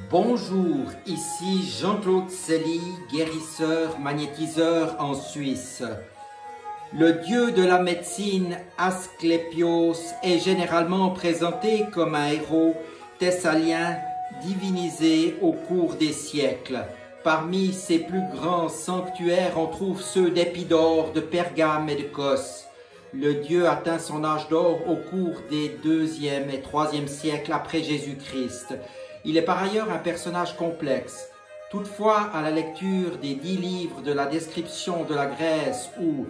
Bonjour, ici Jean-Claude Célie, guérisseur, magnétiseur en Suisse. Le dieu de la médecine Asclépios est généralement présenté comme un héros thessalien divinisé au cours des siècles. Parmi ses plus grands sanctuaires, on trouve ceux d'Épidore, de Pergame et de Kos. Le dieu atteint son âge d'or au cours des 2e et 3e siècles après Jésus-Christ. Il est par ailleurs un personnage complexe. Toutefois, à la lecture des 10 livres de la description de la Grèce ou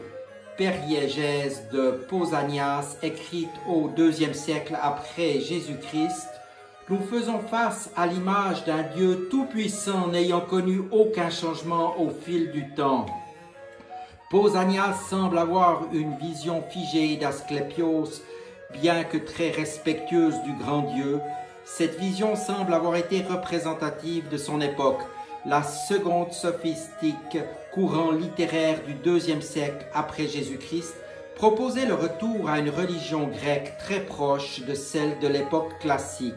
Périégèse de Pausanias, écrite au 2e siècle après Jésus-Christ, nous faisons face à l'image d'un Dieu tout-puissant n'ayant connu aucun changement au fil du temps. Pausanias semble avoir une vision figée d'Asclépios, bien que très respectueuse du grand Dieu. Cette vision semble avoir été représentative de son époque, la seconde sophistique, courant littéraire du 2e siècle après Jésus-Christ, proposait le retour à une religion grecque très proche de celle de l'époque classique.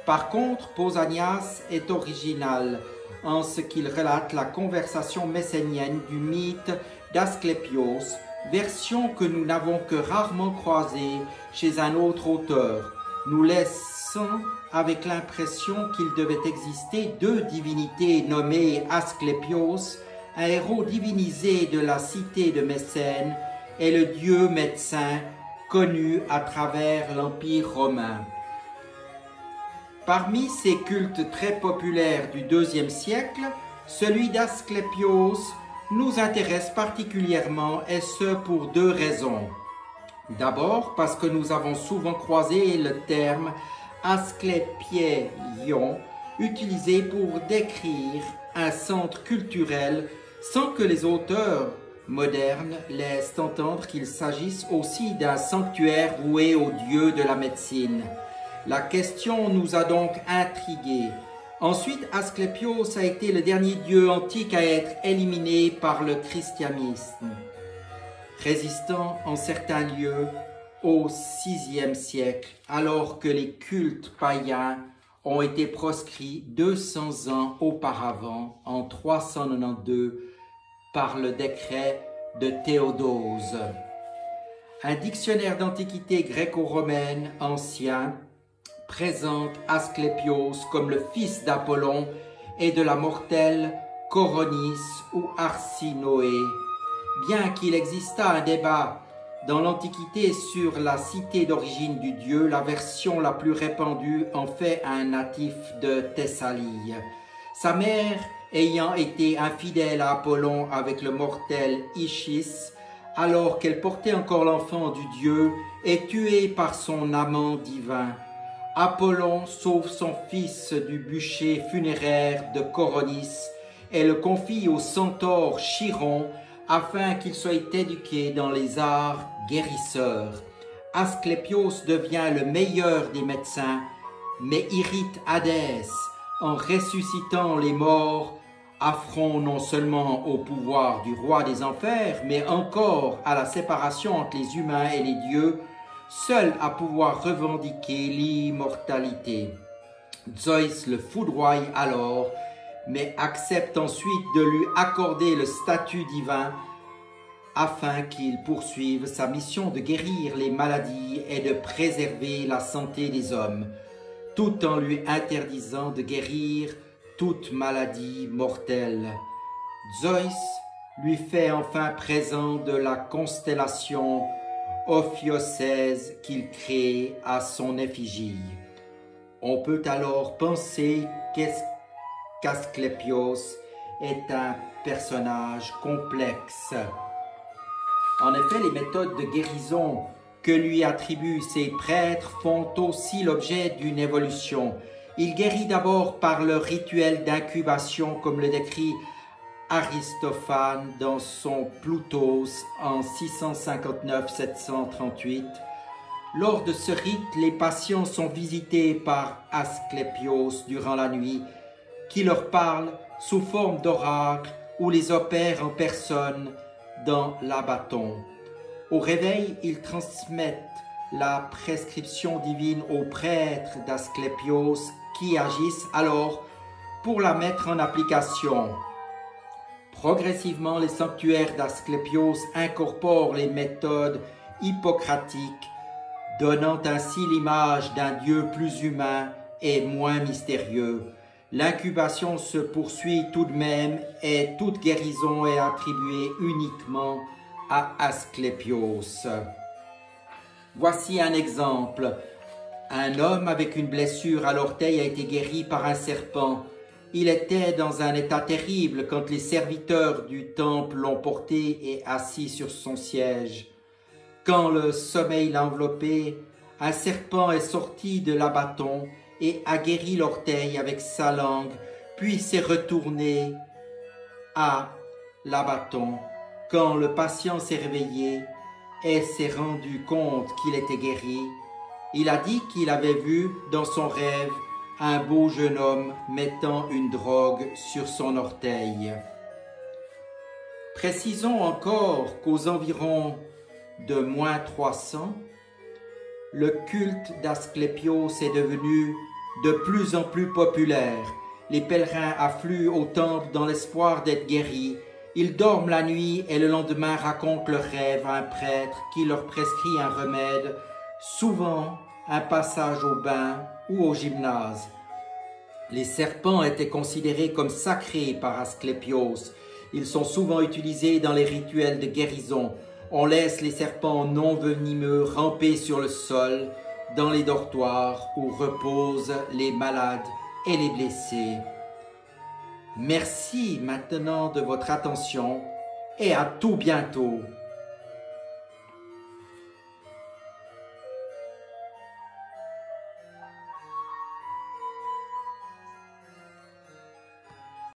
Par contre, Pausanias est original en ce qu'il relate la conversation messénienne du mythe d'Asclépios, version que nous n'avons que rarement croisée chez un autre auteur, nous laissant avec l'impression qu'il devait exister deux divinités nommées Asclépios, un héros divinisé de la cité de Mécène, et le dieu médecin connu à travers l'Empire romain. Parmi ces cultes très populaires du 2e siècle, celui d'Asclépios nous intéresse particulièrement, et ce pour deux raisons. D'abord, parce que nous avons souvent croisé le terme Asclépieion, utilisé pour décrire un centre culturel, sans que les auteurs modernes laissent entendre qu'il s'agisse aussi d'un sanctuaire voué aux dieux de la médecine. La question nous a donc intrigués. Ensuite, Asclépios a été le dernier dieu antique à être éliminé par le christianisme, résistant en certains lieux au 6e siècle, alors que les cultes païens ont été proscrits 200 ans auparavant, en 392, par le décret de Théodose. Un dictionnaire d'antiquité gréco-romaine ancien présente Asclépios comme le fils d'Apollon et de la mortelle Coronis ou Arsinoé. Bien qu'il existât un débat dans l'Antiquité sur la cité d'origine du dieu, la version la plus répandue en fait un natif de Thessalie. Sa mère ayant été infidèle à Apollon avec le mortel Ischys, alors qu'elle portait encore l'enfant du dieu, est tuée par son amant divin. Apollon sauve son fils du bûcher funéraire de Coronis et le confie au centaure Chiron afin qu'il soit éduqué dans les arts guérisseurs. Asclépios devient le meilleur des médecins, mais irrite Hadès en ressuscitant les morts, affront non seulement au pouvoir du roi des enfers, mais encore à la séparation entre les humains et les dieux, seul à pouvoir revendiquer l'immortalité. Zeus le foudroie alors, mais accepte ensuite de lui accorder le statut divin afin qu'il poursuive sa mission de guérir les maladies et de préserver la santé des hommes, tout en lui interdisant de guérir toute maladie mortelle. Zeus lui fait enfin présent de la constellation Ophiocèse qu'il crée à son effigie. On peut alors penser qu'Asclépios est un personnage complexe. En effet, les méthodes de guérison que lui attribuent ses prêtres font aussi l'objet d'une évolution. Il guérit d'abord par le rituel d'incubation, comme le décrit Aristophane dans son Ploutos en 659-738. Lors de ce rite, les patients sont visités par Asclépios durant la nuit, qui leur parle sous forme d'oracle ou les opère en personne dans l'abaton. Au réveil, ils transmettent la prescription divine aux prêtres d'Asclépios qui agissent alors pour la mettre en application. Progressivement, les sanctuaires d'Asclépios incorporent les méthodes hippocratiques, donnant ainsi l'image d'un Dieu plus humain et moins mystérieux. L'incubation se poursuit tout de même et toute guérison est attribuée uniquement à Asclépios. Voici un exemple. Un homme avec une blessure à l'orteil a été guéri par un serpent. Il était dans un état terrible quand les serviteurs du temple l'ont porté et assis sur son siège. Quand le sommeil l'a enveloppé, un serpent est sorti de l'abatton et a guéri l'orteil avec sa langue, puis s'est retourné à l'abatton. Quand le patient s'est réveillé et s'est rendu compte qu'il était guéri, il a dit qu'il avait vu dans son rêve un beau jeune homme mettant une drogue sur son orteil. Précisons encore qu'aux environs de -300, le culte d'Asclépios est devenu de plus en plus populaire. Les pèlerins affluent au temple dans l'espoir d'être guéris. Ils dorment la nuit et le lendemain racontent leur rêve à un prêtre qui leur prescrit un remède, souvent un passage au bain ou au gymnase. Les serpents étaient considérés comme sacrés par Asclépios. Ils sont souvent utilisés dans les rituels de guérison. On laisse les serpents non venimeux ramper sur le sol, dans les dortoirs où reposent les malades et les blessés. Merci maintenant de votre attention et à tout bientôt.